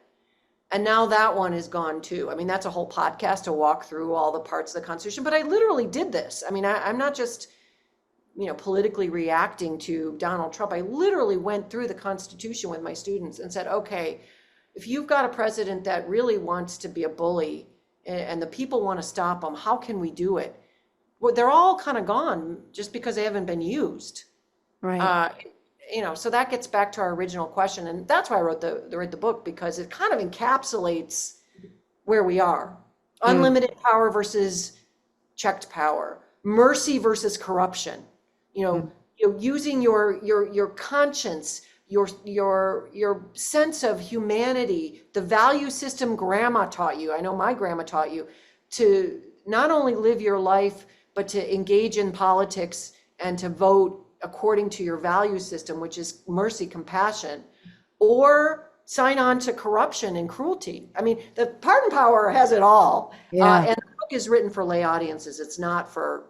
And now that one is gone too. I mean, that's a whole podcast to walk through all the parts of the Constitution, but I literally did this. I mean, I'm not just, politically reacting to Donald Trump. I literally went through the Constitution with my students and said, okay, if you've got a president that really wants to be a bully and the people want to stop him, how can we do it? Well, they're all kind of gone just because they haven't been used. Right. So that gets back to our original question. And that's why I wrote the book, because it kind of encapsulates where we are. Unlimited power versus checked power. Mercy versus corruption. Using your conscience, your sense of humanity, the value system grandma taught you. I know my grandma taught you to not only live your life, but to engage in politics and to vote according to your value system, which is mercy, compassion, or sign on to corruption and cruelty. I mean, the pardon power has it all. Yeah. And the book is written for lay audiences. It's not for,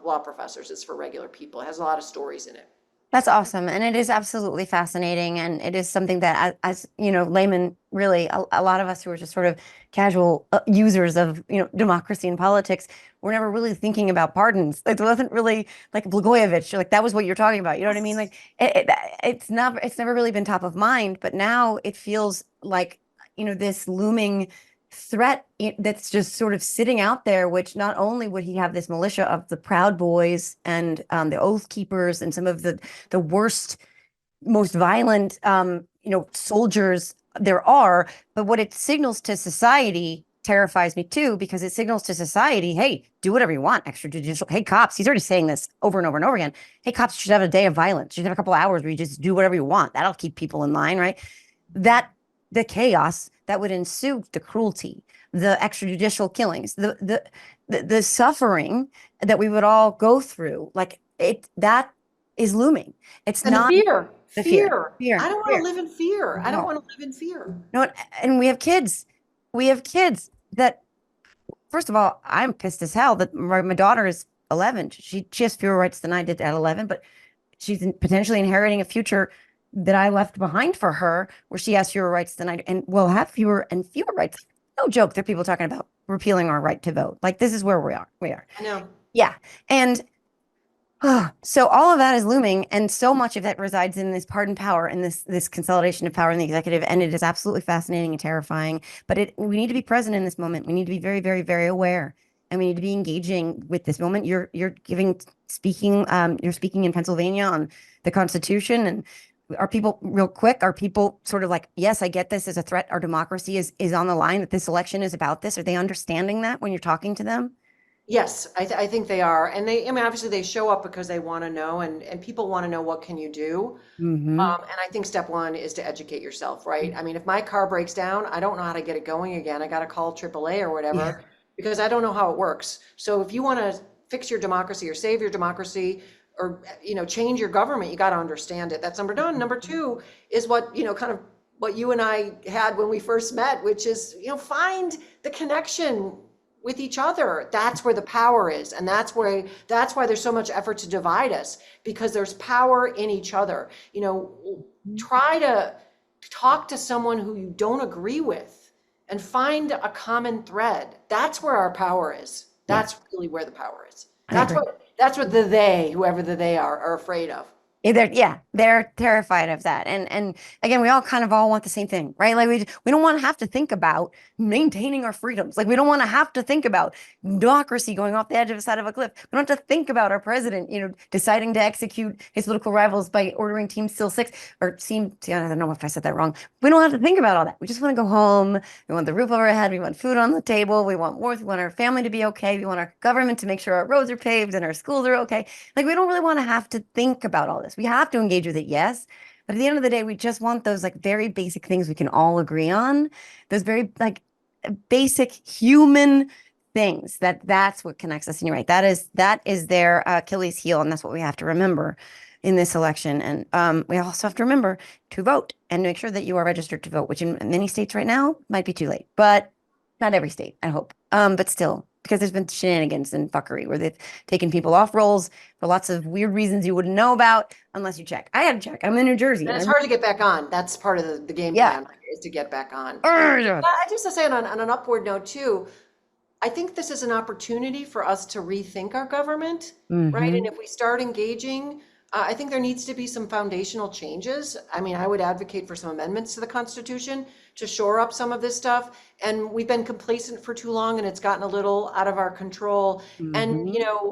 law professors. It's for regular people. It has a lot of stories in it. That's awesome. And it is absolutely fascinating. And it is something that, as laymen, really, a lot of us who are just sort of casual users of, democracy and politics, we're never really thinking about pardons. It wasn't really like Blagojevich, like that was what you're talking about. You know what I mean? Like it's never really been top of mind, but now it feels like, this looming threat that's just sort of sitting out there, which not only would he have this militia of the Proud Boys and the Oath Keepers and some of the worst, most violent, soldiers there are, but what it signals to society terrifies me too, because it signals to society, hey, do whatever you want, extrajudicial. Hey, cops, he's already saying this over and over and over again. Hey, cops, you should have a day of violence. You should have a couple of hours where you just do whatever you want. That'll keep people in line, right? That the chaos that would ensue, the cruelty, the extrajudicial killings, the suffering that we would all go through, like that is looming. It's And the not fear, the fear, fear. I fear, don't want to fear. live in fear. I don't No, want to live in fear. no, and we have kids. We have kids that, first of all, I'm pissed as hell that my daughter is 11. She has fewer rights than I did at 11, but she's potentially inheriting a future that I left behind for her, where she has fewer rights than I do, and will have fewer and fewer rights. No joke. There are people talking about repealing our right to vote. Like, this is where we are. We are. I know. Yeah. And so all of that is looming, and so much of that resides in this pardon power and this consolidation of power in the executive, and it is absolutely fascinating and terrifying. But we need to be present in this moment. We need to be very, very, very aware, and we need to be engaging with this moment. You're speaking in Pennsylvania on the Constitution, and are people real quick? Are people sort of like, yes, I get this as a threat. Our democracy is on the line. That this election is about this. Are they understanding that when you're talking to them? Yes, I think they are. And I mean, obviously they show up because they want to know, and people want to know, what can you do? Mm-hmm. And I think step one is to educate yourself, right? I mean, if my car breaks down, I don't know how to get it going again. I got to call AAA or Yeah. whatever because I don't know how it works. So if you want to fix your democracy or save your democracy or, change your government, you got to understand it. That's number one. Number two is what, kind of what you and I had when we first met, which is, find the connection with each other. That's where the power is. And that's why there's so much effort to divide us, because there's power in each other. Try to talk to someone who you don't agree with and find a common thread. That's where our power is. That's really where the power is. That's what whoever the they are afraid of. They're terrified of that. And again, we all want the same thing, right? Like we don't want to have to think about maintaining our freedoms. Like, we don't want to have to think about democracy going off the edge of the side of a cliff. We don't have to think about our president, deciding to execute his political rivals by ordering Team Still Six or I don't know if I said that wrong. We don't have to think about all that. We just want to go home. We want the roof over our head. We want food on the table. We want warmth. We want our family to be okay. We want our government to make sure our roads are paved and our schools are okay. Like, we don't really want to have to think about all this. We have to engage with it, yes. But at the end of the day, we just want those like very basic things we can all agree on. Those very like basic human things that's what connects us. And you're right. That is their Achilles heel. And that's what we have to remember in this election. And we also have to remember to vote and make sure that you are registered to vote, which in many states right now might be too late, but not every state, I hope. But still, because there's been shenanigans and fuckery where they've taken people off rolls for lots of weird reasons you wouldn't know about unless you check. I had to check. I'm in New Jersey. And it's hard to get back on. That's part of the game Yeah. plan, is to get back on. Yeah. Just to say on an upward note too, I think this is an opportunity for us to rethink our government, right? And if we start engaging, I think there needs to be some foundational changes. I mean, I would advocate for some amendments to the Constitution to shore up some of this stuff. And we've been complacent for too long, and it's gotten a little out of our control. And,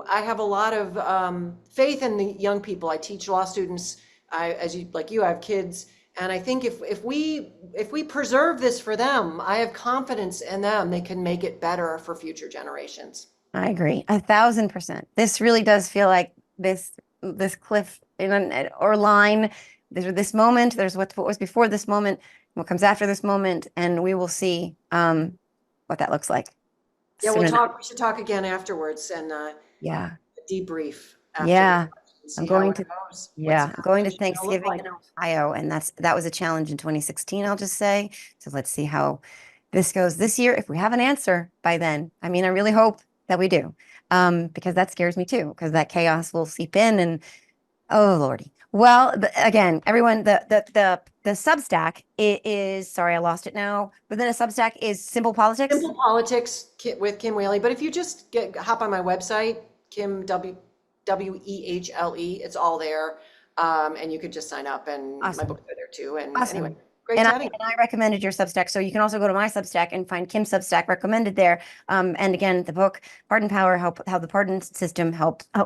I have a lot of faith in the young people. I teach law students. I have kids. And I think if we preserve this for them, I have confidence in them. They can make it better for future generations. I agree 1,000%. This really does feel like this cliff or line. There's this moment. There's what was before this moment, what comes after this moment, and we will see what that looks like. Yeah, we should talk again afterwards and debrief. After Yeah. I'm going to Thanksgiving in Ohio, and that was a challenge in 2016, I'll just say. So let's see how this goes this year. If we have an answer by then, I mean, I really hope that we do, because that scares me too, because that chaos will seep in and, oh Lordy. Well, again, everyone, the Substack is, sorry, I lost it now, but then a Substack is Simple Politics. Simple Politics with Kim Whaley. But if you just hop on my website, Kim Wehle, it's all there. And you could just sign up, and Awesome. my books are there too. And Awesome. anyway. Great And I, chatting. and I recommended your Substack. So you can also go to my Substack and find Kim's Substack recommended there. And again, the book, Pardon Power, how the pardon system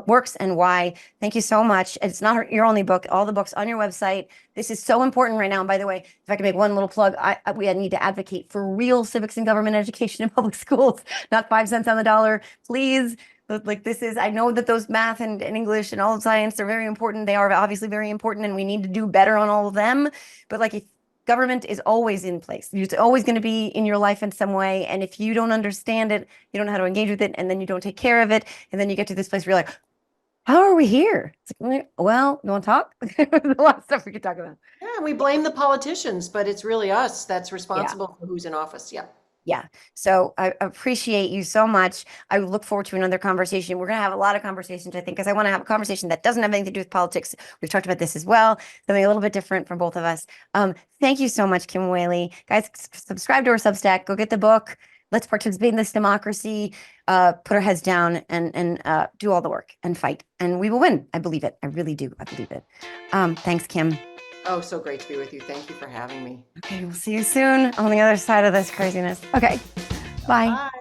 works and why. Thank you so much. It's not your only book, all the books on your website. This is so important right now. And by the way, if I can make one little plug, we need to advocate for real civics and government education in public schools, not 5 cents on the dollar. Please. Like this is, I know that those math and English and all of science are very important. They are obviously very important and we need to do better on all of them. But like if government is always in place, it's always going to be in your life in some way. And if you don't understand it, you don't know how to engage with it, and then you don't take care of it. And then you get to this place where you're like, how are we here? It's like, well, you want to talk? There's a lot of stuff we could talk about. Yeah, we blame the politicians, but it's really us that's Yeah. responsible for who's in office. Yeah. Yeah. So I appreciate you so much. I look forward to another conversation. We're going to have a lot of conversations, I think, because I want to have a conversation that doesn't have anything to do with politics. We've talked about this as well, something a little bit different from both of us. Thank you so much, Kim Whaley. Guys, subscribe to our Substack. Go get the book. Let's participate in this democracy. Put our heads down and do all the work and fight. And we will win. I believe it. I really do. I believe it. Thanks, Kim. Oh, so great to be with you. Thank you for having me. Okay, we'll see you soon on the other side of this craziness. Okay, bye. Bye.